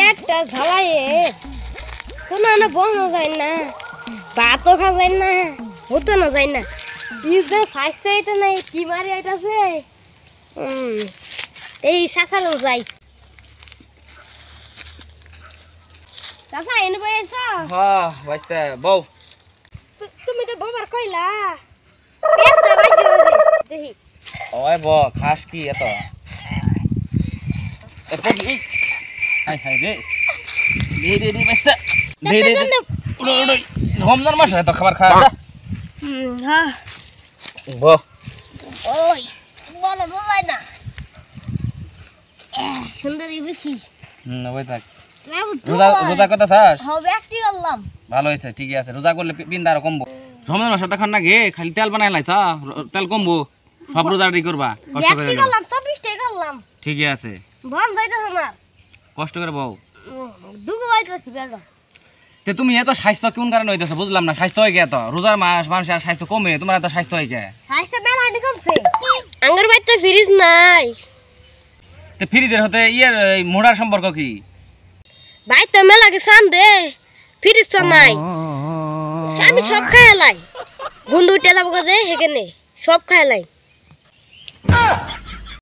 পেটটা ঝালায়ে কোনো না বন্ধ যায় না, ভাতও খাওয়া যায় না, হতো না যায় না। পিজা খাইছে এটা নাই কি মারি আইতাছে। এই সাসালো যাই। চাচা এনে বইছো? হ্যাঁ বাইস্তা বউ। তুমি তো বাবার কইলা পেটটা বাজে দেখি। ওই ব খাস কি এত পড়ি হাই হাই রে দে বাইস্তা দে রমজান মাস এত খাবার খা হ্যাঁ ব ওই বলো দোলাই না সুন্দরী বেশি ওই থাক রোজা কথা চাস হবে একটি করলাম ভালো হয়েছে ঠিকই আছে রোজা করলে পিন্দা আরো কমবো রমজান মাসে তো খান না গে খালি তেল বানাই লাইছা তেল কমবো সব রোজা রেডি করবা কষ্ট করে করলাম 24 টাকা করলাম ঠিকই আছে বল যাইতাছ না কষ্ট করে বউ দুগো বাইতাছি বেড়া তে তুমি এত স্বাস্থ্য কোন কারণে হইতেছে বুঝলাম না স্বাস্থ্য হয়ে গেত রোজার মাস মানুষের স্বাস্থ্য কমে তোমার এত স্বাস্থ্য হয়ে গে স্বাস্থ্য মেলাটি কমছে আঙ্গুর বাইতে ফ্রিজ নাই তে ফ্রিজের হতে ইয়ের মোড়ার সম্পর্ক কি বাইতে মেলাকে সান দে ফ্রিজ তো নাই আমি সব খাইলাই বন্ধু টেলা বকে যে হেকেনে সব খাইলাই